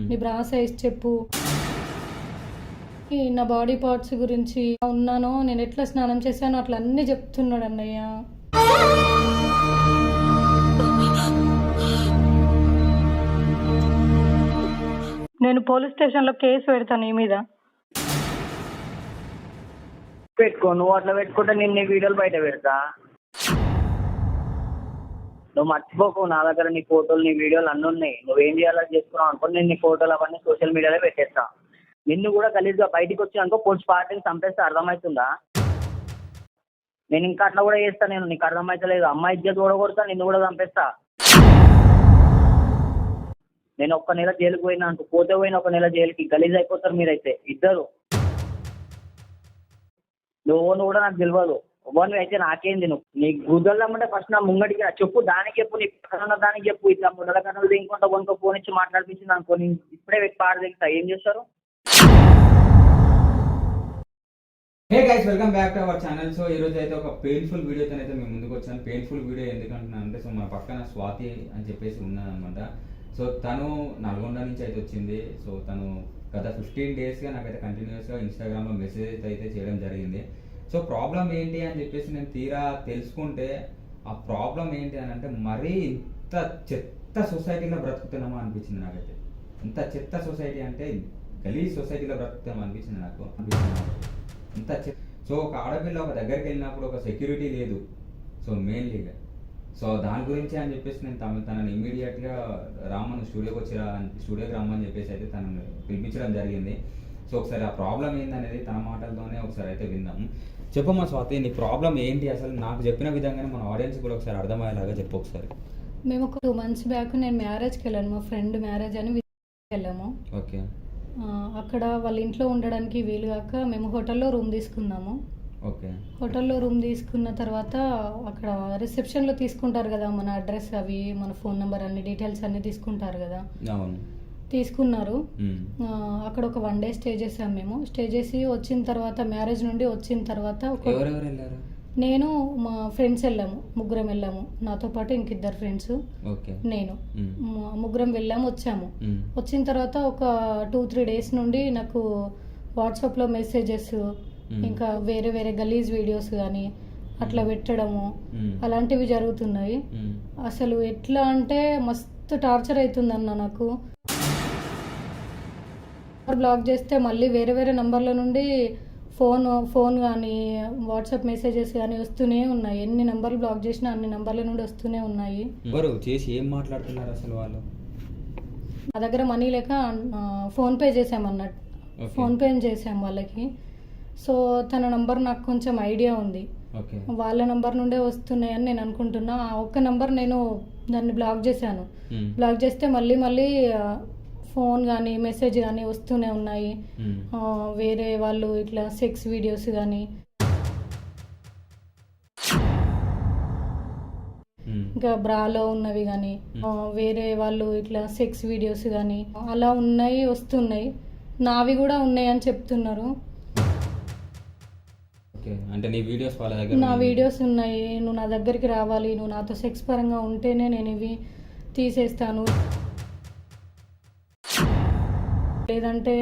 నీ బ్రా సైజ్ చెప్పు, నా బాడీ పార్ట్స్ గురించి ఉన్నానో, నేను ఎట్లా స్నానం చేశానో అట్లా అన్నీ చెప్తున్నాడు అన్నయ్య. నేను పోలీస్ స్టేషన్లో కేసు పెడతాను నీ మీద. పెట్టుకో, నువ్వు అట్లా పెట్టుకుంటే నేను నీ వీడియోలు బయట పెడతా. నువ్వు మర్చిపోకు, నా దగ్గర నీ ఫోటోలు నీ వీడియోలు అన్నీ ఉన్నాయి. నువ్వేం చేయాలో చేసుకున్నావు అనుకో, నేను నీ ఫోటోలు అవన్నీ సోషల్ మీడియాలో పెట్టేస్తా. నిన్ను కూడా గలీజ్గా బయటికి వచ్చి అనుకో పోలీస్ పార్టీని చంపేస్తే అర్థమవుతుందా? నేను ఇంకా అట్లా కూడా చేస్తా. నేను నీకు అర్థమవుతలేదు. అమ్మాయి ఇజ్జత్ కూడా కొడతా, నిన్ను కూడా చంపేస్తా. నేను ఒక్క నెల జైలుకి పోయినా అంటూ పోతే పోయిన ఒక నెల జైలుకి గలీజ్ అయిపోతారు మీరైతే ఇద్దరు. నువ్వు కూడా నాకు తెలియదు. నువ్వు అయితే నాకేంది? నువ్వు నీ గుద్దలమ్మంటే ఫస్ట్ నా ముంగడికి చెప్పు, దానికి చెప్పు, నీ పక్కన దానికి చెప్పు. ఇట్లా ముడల కథలు దింకుంటా కొనుక్కో ఫోన్ ఇచ్చి మాట్లాడిపించింది అనుకో, నేను ఇప్పుడే పాడు దిగుతా. ఏం చేస్తారు? Hey guys, welcome back to our channel. So ఈ రోజు అయితే ఒక పెయిన్ఫుల్ వీడియోతో అయితే మేము ముందుకు వచ్చాను. పెయిన్ఫుల్ వీడియో ఎందుకంటున్నాను అంటే, సో మన పక్కన స్వాతి అని చెప్పేసి ఉన్నదనమాట. సో తను నల్గొండ నుంచి అయితే వచ్చింది. సో తను గత 15 డేస్గా నాకైతే కంటిన్యూస్గా ఇన్స్టాగ్రామ్లో మెసేజ్ అయితే చేయడం జరిగింది. సో ప్రాబ్లం ఏంటి అని చెప్పేసి నేను తీరా తెలుసుకుంటే, ఆ ప్రాబ్లం ఏంటి అని అంటే, మరీ ఇంత చెత్త సొసైటీలో బ్రతుకుతున్నామా అనిపించింది నాకైతే. ఇంత చెత్త సొసైటీ అంటే గలీజ్ సొసైటీలో బ్రతుకుతాం అనిపించింది నాకు. ఇంత సో ఒక ఆడపిల్ల ఒక దగ్గరికి వెళ్ళినప్పుడు ఒక సెక్యూరిటీ లేదు. సో మెయిన్లీగా సో దాని గురించి అని చెప్పేసి నేను తనని ఇమీడియట్గా రామను స్టూడియోకి రమ్మని చెప్పేసి అయితే తనని పిలిపించడం జరిగింది. సో ఒకసారి ఆ ప్రాబ్లం ఏందనేది తన మాటలతోనే ఒకసారి అయితే విందాము. చెప్పమ్మా స్వాతి, నీ ప్రాబ్లం ఏంటి అసలు? నాకు చెప్పిన విధంగానే మన ఆడియన్స్ కూడా ఒకసారి అర్థమయ్యేలాగా చెప్పు ఒకసారి. మేము ఒక 2 months బ్యాక్ నేను మ్యారేజ్కి వెళ్ళాను. మా ఫ్రెండ్ మ్యారేజ్ అని వెళ్ళాము. ఓకే. అక్కడ వాళ్ళ ఇంట్లో ఉండడానికి వీలు కాక మేము హోటల్లో రూమ్ తీసుకున్నాము. ఓకే. హోటల్లో రూమ్ తీసుకున్న తర్వాత అక్కడ రిసెప్షన్లో తీసుకుంటారు కదా మన అడ్రస్, అవి మన ఫోన్ నెంబర్, అన్ని డీటెయిల్స్ అన్నీ తీసుకుంటారు కదా. అవును, తీసుకున్నారు. అక్కడ ఒక 1 day స్టే చేసాం. మేము స్టే చేసి వచ్చిన తర్వాత, మ్యారేజ్ నుండి వచ్చిన తర్వాత ఎవరెవరు వెళ్ళారు? నేను మా ఫ్రెండ్స్ వెళ్ళాము, 3 వెళ్ళాము. నాతో పాటు ఇంకిద్దరు ఫ్రెండ్స్, నేను, ముగ్గురం వెళ్ళాము. వచ్చిన తర్వాత ఒక 2-3 days నుండి నాకు వాట్సాప్లో మెసేజెస్, ఇంకా వేరే వేరే గలీజ్ వీడియోస్ కానీ అట్లా పెట్టడము అలాంటివి జరుగుతున్నాయి. అసలు ఎట్లా అంటే మస్తు టార్చర్ అవుతుందన్న నాకు. బ్లాక్ చేస్తే మళ్ళీ వేరే వేరే నంబర్ల నుండి ఫోన్ కానీ వాట్సాప్ మెసేజెస్ కానీ వస్తూనే ఉన్నాయి. ఎన్ని నంబర్లు బ్లాక్ చేసినా అన్ని నంబర్ల నుండి వస్తూనే ఉన్నాయి. చేసి ఏం మాట్లాడుతున్నారు అసలు వాళ్ళు? నా దగ్గర మనీ లేక ఫోన్పే చేసామన్నట్టు, ఫోన్పే చేసాం వాళ్ళకి. సో తన నంబర్ నాకు కొంచెం ఐడియా ఉంది, వాళ్ళ నంబర్ నుండే వస్తున్నాయని నేను అనుకుంటున్నా. ఆ ఒక్క నంబర్ నేను దాన్ని బ్లాక్ చేశాను. బ్లాక్ చేస్తే మళ్ళీ మళ్ళీ ఫోన్ కానీ మెసేజ్ కానీ వస్తూనే ఉన్నాయి. వేరే వాళ్ళు ఇట్లా సెక్స్ వీడియోస్ కానీ, ఇంకా బ్రాలో ఉన్నవి కానీ, వేరే వాళ్ళు ఇట్లా సెక్స్ వీడియోస్ కానీ అలా ఉన్నాయి, వస్తున్నాయి. నావి కూడా ఉన్నాయి అని చెప్తున్నారు. అంటే నీ వీడియోస్ వాళ్ళ దగ్గర? నా వీడియోస్ ఉన్నాయి, నువ్వు నా దగ్గరికి రావాలి, నువ్వు నాతో సెక్స్ పరంగా ఉంటేనే నేను ఇవి తీసేస్తాను, లేదంటే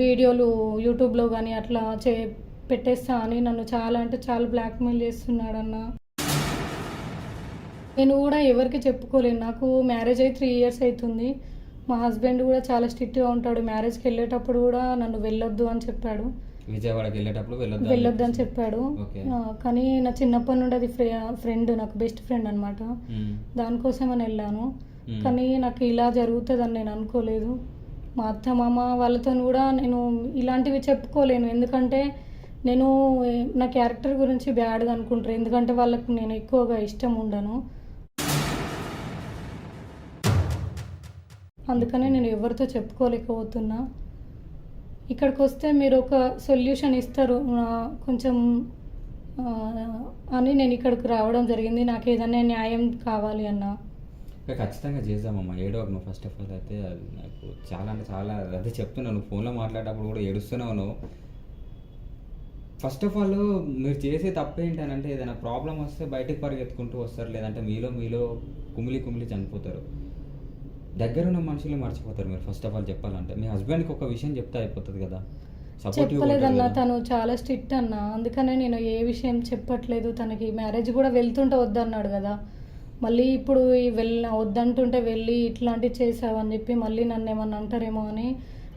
వీడియోలు యూట్యూబ్లో కానీ అట్లా పెట్టేస్తా అని నన్ను చాలా అంటే చాలా బ్లాక్మెయిల్ చేస్తున్నాడన్న. నేను కూడా ఎవరికి చెప్పుకోలేను. నాకు మ్యారేజ్ అయ్యి 3 years అవుతుంది. మా హస్బెండ్ కూడా చాలా స్ట్రిక్ట్గా ఉంటాడు. మ్యారేజ్కి వెళ్ళేటప్పుడు కూడా నన్ను వెళ్ళొద్దు అని చెప్పాడు. విజయవాడకి వెళ్ళేటప్పుడు వెళ్ళొద్దు అని చెప్పాడు. కానీ నా చిన్నప్పటి నుండి అది ఫ్రెండ్, నాకు బెస్ట్ ఫ్రెండ్ అనమాట. దానికోసం అని వెళ్ళాను. కానీ నాకు ఇలా జరుగుతుందని నేను అనుకోలేదు. మా అత్త మామ వాళ్ళతో కూడా నేను ఇలాంటివి చెప్పుకోలేను. ఎందుకంటే నేను నా క్యారెక్టర్ గురించి బ్యాడ్గా అనుకుంటారు. ఎందుకంటే వాళ్ళకు నేను ఎక్కువగా ఇష్టం ఉండను. అందుకనే నేను ఎవరితో చెప్పుకోలేకపోతున్నా. ఇక్కడికి వస్తే మీరు ఒక సొల్యూషన్ ఇస్తారు కొంచెం అని నేను ఇక్కడికి రావడం జరిగింది. నాకు ఏదైనా న్యాయం కావాలి అన్న. ఖచ్చితంగా చేద్దామమ్మా, ఏడవకు నువ్వు. ఫస్ట్ ఆఫ్ ఆల్ అయితే నాకు చాలా అంటే చాలా అదే చెప్తున్నాను. నువ్వు ఫోన్లో మాట్లాడేటప్పుడు కూడా ఏడుస్తున్నావు నువ్వు. ఫస్ట్ ఆఫ్ ఆల్ మీరు చేసే తప్పు ఏంటంటే, ఏదైనా ప్రాబ్లం వస్తే బయటకు పరిగెత్తుకుంటూ వస్తారు, లేదంటే మీలో కుమిలి చనిపోతారు. దగ్గర ఉన్న మనుషులు మర్చిపోతారు మీరు. ఫస్ట్ ఆఫ్ ఆల్ చెప్పాలంటే మీ హస్బెండ్కి ఒక విషయం చెప్తే అయిపోతుంది కదా. సపోర్టివ్ చెప్పలేదన్న, తను చాలా స్ట్రిక్ట్ అన్న, అందుకనే నేను ఏ విషయం చెప్పట్లేదు. తనకి మ్యారేజ్ కూడా వెళ్తుంటే వద్దన్నాడు కదా, మళ్ళీ ఇప్పుడు వద్దంటుంటే వెళ్ళి ఇట్లాంటివి చేసావు అని చెప్పి మళ్ళీ నన్ను ఏమన్నా అంటారేమో అని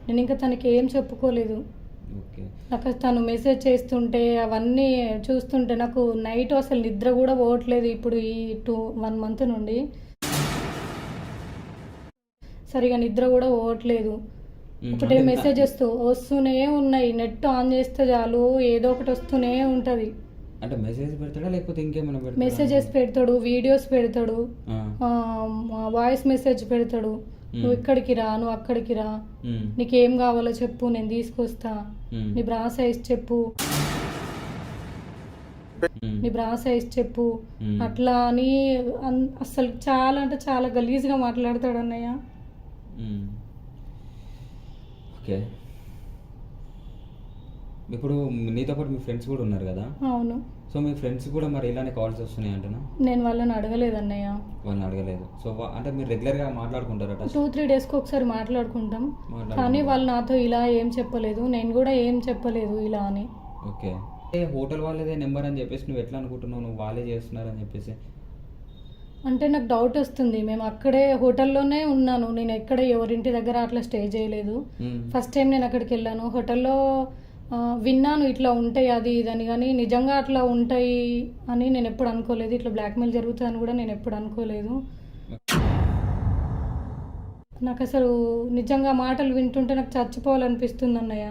నేను ఇంకా తనకి ఏం చెప్పుకోలేదు. ఓకే. నాకు తను మెసేజ్ చేస్తుంటే అవన్నీ చూస్తుంటే నాకు నైట్ అసలు నిద్ర కూడా పోవట్లేదు. ఇప్పుడు ఈ 1 month నుండి సరిగా నిద్ర కూడా పోవట్లేదు. ఒకటే మెసేజెస్ వస్తూనే ఉన్నాయి. నెట్ ఆన్ చేస్తే చాలు ఏదో ఒకటి వస్తూనే ఉంటుంది. అంటే మెసేజ్ పెడతాడా లేకపోతే ఇంకేమైనా పెడతాడా? మెసేజెస్ పెడతాడు, వీడియోస్ పెడతాడు, వాయిస్ మెసేజ్ పెడతాడు. నువ్వు ఇక్కడికి రా, నువ్వు అక్కడికి రా, నీకేం కావాలో చెప్పు, నేను తీసుకొస్తా, నీ బ్రా సైజ్ చెప్పు, నీ బ్రా సైజ్ చెప్పు, అట్లా అని అసలు చాలా అంటే చాలా గలీజ్గా మాట్లాడతాడు అన్నయ్య. ఓకే. ఇప్పుడు నీతో పాటు మీ ఫ్రెండ్స్ కూడా ఉన్నారు కదా? అవును. సో మీ ఫ్రెండ్స్ కూడా మరి ఇలానే కాల్స్ వస్తున్నాయి అంటనా? నేను వాళ్ళని అడగలేదు అన్నయ్య. వాళ్ళని అడగలేదు. సో అంటే మీరు రెగ్యులర్గా మాట్లాడుకుంటారట? 2-3 daysకి ఒకసారి మాట్లాడుకుంటాం, కానీ వాళ్ళు నాతో ఇలా ఏం చెప్పలేదు, నేను కూడా ఏం చెప్పలేదు ఇలా అని. ఓకే. హోటల్ వాళ్ళదే నెంబర్ అని చెప్పేసి నువ్వు ఎట్లా అనుకుంటున్నావు? నువ్వు వాళ్ళే చేస్తున్నారని చెప్పేసి అంటే నాకు డౌట్ వస్తుంది. మేము అక్కడే హోటల్లోనే ఉన్నాను, నేను ఎక్కడ ఎవరింటి దగ్గర అట్లా స్టే చేయలేదు. ఫస్ట్ టైం నేను అక్కడికి వెళ్ళాను, హోటల్లో విన్నాను ఇట్లా ఉంటాయి అది ఇదని, కానీ నిజంగా అట్లా ఉంటాయి అని నేను ఎప్పుడు అనుకోలేదు. ఇట్లా బ్లాక్మెయిల్ జరుగుతుందని కూడా నేను ఎప్పుడు అనుకోలేదు. నాకు అసలు నిజంగా మాటలు వింటుంటే నాకు చచ్చిపోవాలనిపిస్తుంది అన్నయ్య.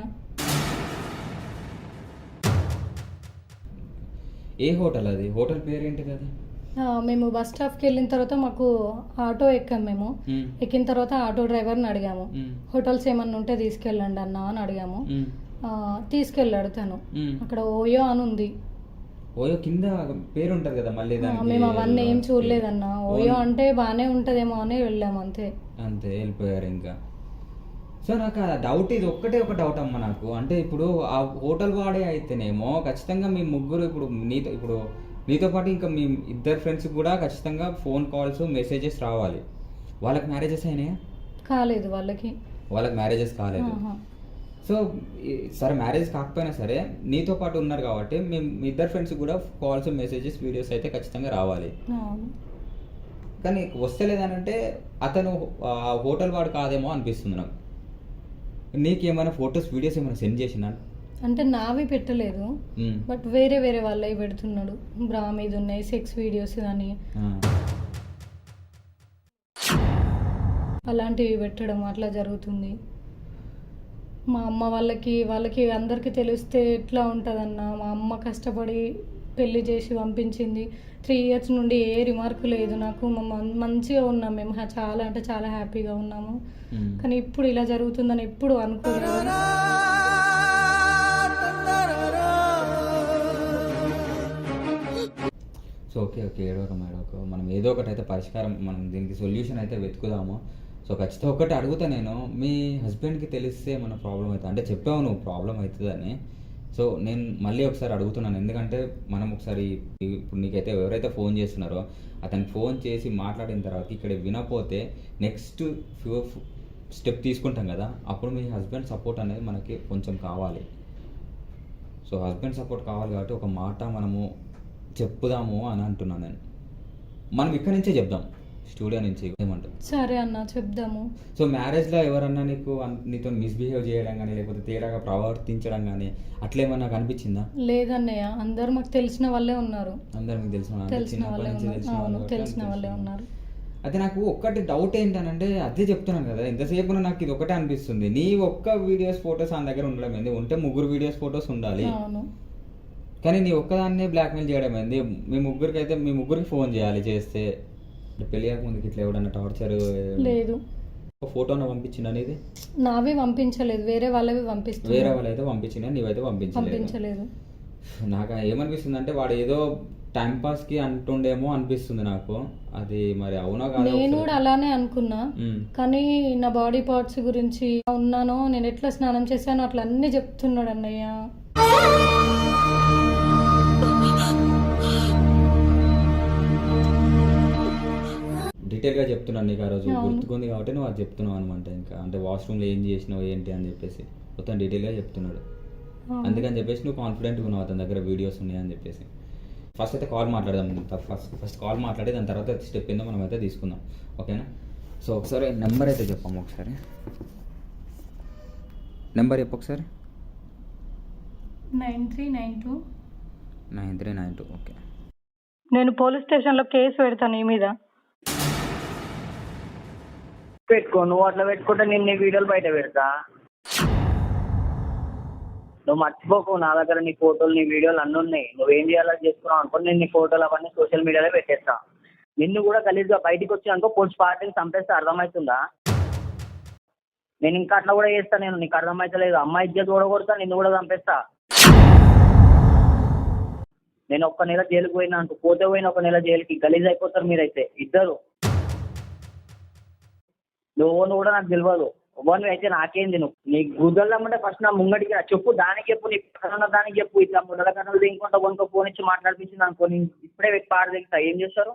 ఏ హోటల్ అది? హోటల్ పేరేంటి కదా? మేము బస్ స్టాప్కి వెళ్ళిన తర్వాత మాకు ఆటో ఎక్కాము. మేము ఎక్కిన తర్వాత ఆటో డ్రైవర్ని అడిగాము, హోటల్స్ ఏమన్నా ఉంటే తీసుకెళ్ళండి అన్న అని అడిగాము. తీసుకెళ్ళాడు తను. అక్కడ ఓయో అని ఉంది. ఓయో కింద పేరు ఉంటుంది కదా మళ్ళీ? మేము అవన్నీ ఏం చూడలేదన్న. ఓయో అంటే బాగానే ఉంటదేమో అని వెళ్ళాము, అంతే. అంతే వెళ్ళిపోయారు ఇంకా. సో నాకు ఆ డౌట్, ఇది ఒక్కటే ఒక డౌట్ అమ్మ నాకు. అంటే ఇప్పుడు ఆ హోటల్ వాడే అయితేనేమో ఖచ్చితంగా మీ ముగ్గురు ఇప్పుడు నీతో పాటు ఇంకా మీ 2 ఫ్రెండ్స్ కూడా ఖచ్చితంగా ఫోన్ కాల్స్ మెసేజెస్ రావాలి. వాళ్ళకి మ్యారేజెస్ అయినాయా? కాలేదు. వాళ్ళకి మ్యారేజెస్ కాలేదు. సో సరే మ్యారేజ్ కాకపోయినా సరే నీతో పాటు ఉన్నారు కాబట్టి మేము 2 ఫ్రెండ్స్ కూడా కాల్స్ మెసేజెస్ వీడియోస్ అయితే ఖచ్చితంగా రావాలి. కానీ వస్తలేదనంటే అతను హోటల్ వాడు కాదేమో అనిపిస్తుంది నాకు. నీకేమైనా ఫొటోస్ వీడియోస్ ఏమైనా సెండ్ చేసినా? అంటే నావి పెట్టలేదు, బట్ వేరే వాళ్ళవి పెడుతున్నాడు. బ్రా మీద ఉన్నాయి సెక్స్ వీడియోస్ కానీ అలాంటివి పెట్టడం అట్లా జరుగుతుంది. మా అమ్మ వాళ్ళకి అందరికీ తెలిస్తే ఎట్లా ఉంటుందన్న. మా అమ్మ కష్టపడి పెళ్లి చేసి పంపించింది. 3 years నుండి ఏ రిమార్క్ లేదు నాకు. మంచిగా ఉన్నాం మేము, చాలా అంటే చాలా హ్యాపీగా ఉన్నాము. కానీ ఇప్పుడు ఇలా జరుగుతుందని ఎప్పుడు అనుకోలేదు. సో ఓకే ఏడవక మనం ఏదో ఒకటి అయితే పరిష్కారం, మనం దీనికి సొల్యూషన్ అయితే వెతుకుదాము. సో ఖచ్చితంగా ఒకటి అడుగుతా నేను, మీ హస్బెండ్కి తెలిస్తే మన ప్రాబ్లం అవుతుంది అంటే చెప్పావు నువ్వు ప్రాబ్లం అవుతుందని. సో నేను మళ్ళీ ఒకసారి అడుగుతున్నాను, ఎందుకంటే మనం ఒకసారి ఇప్పుడు నీకైతే ఎవరైతే ఫోన్ చేస్తున్నారో అతనికి ఫోన్ చేసి మాట్లాడిన తర్వాత ఇక్కడ వినపోతే నెక్స్ట్ స్టెప్ తీసుకుంటాం కదా, అప్పుడు మీ హస్బెండ్ సపోర్ట్ అనేది మనకి కొంచెం కావాలి. సో హస్బెండ్ సపోర్ట్ కావాలి కాబట్టి ఒక మాట మనము చెప్పుదాము అని అంటున్నాను నేను. మనం ఇక్కడి నుంచే చెప్దాం, స్టూడియో నుంచి. ఏమంటారు? సరే అన్న, చెప్దాము. సో మ్యారేజ్లో ఎవరన్నా నీతో మిస్బిహేవ్ చేయడం కానీ లేకపోతే తేడాగా ప్రవర్తించడం కానీ అట్లేమన్నా కనిపించిందా? లేదన్నయ్య, అందరు మాకు తెలిసిన వాళ్ళే ఉన్నారు. అందరు మీకు తెలిసిన వాళ్ళే ఉన్నారు. అయితే నాకు ఒక్కటి డౌట్ ఏంటనంటే, అదే చెప్తున్నాను కదా ఇంతసేపు నాకు ఇది ఒకటే అనిపిస్తుంది. నీ ఒక్క వీడియోస్ ఫొటోస్ ఆయన దగ్గర ఉండడం ఏంది? ఉంటే 3 వీడియోస్ ఫొటోస్ ఉండాలి, కానీ నీ ఒక్కదాన్నే బ్లాక్మెయిల్ చేయడం ఏంది? మీ ముగ్గురికి ఫోన్ చేయాలి. చేస్తే పెళ్లి ముందుకి ఇట్లా ఎవడన్నా టార్చర్ లేదు. ఫోటోను పంపించిన అనేది? నావే పంపించలేదు, వేరే వాళ్ళవి పంపిస్తుంది. వేరే వాళ్ళైతే పంపించిన, నీవైతే పంపించలేదు. నాకు ఏమనిపిస్తుంది అంటే వాడు ఏదో టైం పాస్ కి అంటుండేమో అనిపిస్తుంది నాకు. అది మరి అవునా కాదు? నేను కూడా అలానే అనుకున్నా, కానీ నా బాడీ పార్ట్స్ గురించి ఉన్నానో, నేను ఎట్లా స్నానం చేశానో అట్లా అన్ని చెప్తున్నాడు అన్నయ్య. డీటెయిల్గా చెప్తున్నాను నీకు ఆ రోజు అవును. గుర్తుకుంది కాబట్టి నువ్వు అది చెప్తున్నావు అనమాట. ఇంకా అంటే వాష్రూమ్లో ఏం చేసినావు ఏంటి అని చెప్పేసి మొత్తం డీటెయిల్గా చెప్తున్నాడు. అందుకని చెప్పేసి నువ్వు కాన్ఫిడెంట్గా ఉన్నావు అతని దగ్గర వీడియోస్ ఉన్నాయని చెప్పేసి. ఫస్ట్ అయితే కాల్ మాట్లాడదాం. ఫస్ట్ కాల్ మాట్లాడి దాని తర్వాత స్టెప్ ఏందో మనం అయితే తీసుకుందాం, ఓకేనా? సో ఒకసారి నెంబర్ అయితే చెప్పాము. ఒకసారి నెంబర్ చెప్పు ఒకసారి. 9392. 9392. ఓకే. నేను పోలీస్ స్టేషన్లో కేసు పెడతాను నీ మీద. పెట్టుకో, నువ్వు అట్లా పెట్టుకుంటే నేను నీ వీడియోలు బయట పెడతా. నువ్వు మర్చిపోకు, నా దగ్గర నీ ఫోటోలు నీ వీడియోలు అన్నీ ఉన్నాయి. నువ్వేం చేయాలో చేసుకున్నావు అనుకో, నేను నీ ఫోటోలు అవన్నీ సోషల్ మీడియాలో పెట్టేస్తా. నిన్ను కూడా గలీజ్గా బయటికి వచ్చి అనుకో పోలీస్ పార్టీని చంపేస్తే అర్థమవుతుందా? నేను ఇంకా అట్లా కూడా చేస్తా. నేను నీకు అర్థమవుతలేదు. అమ్మాయి ఇజ్జత్ కూడా కొడతా, నిన్ను కూడా చంపేస్తా. నేను ఒక్క నెల జైలుకి పోయినా అనుకో, పోతే పోయిన ఒక నెల జైలుకి గలీజ్ అయిపోతారు మీరైతే ఇద్దరు. నువ్వు కూడా నాకు తెలియదు. నువ్వు అయితే నాకేంది? నువ్వు నీ గుద్దలమ్మంటే ఫస్ట్ నా ముంగడికి రా, చెప్పు. దానికి చెప్పు, నీ పక్కన దానికి చెప్పు. ఇట్లా ముందల కన్నా ఇంకొంత కొనుక్కో ఫోన్ ఇచ్చి మాట్లాడిపించింది అనుకో, నేను ఇప్పుడే పాడు తెగుతా. ఏం చేస్తారు?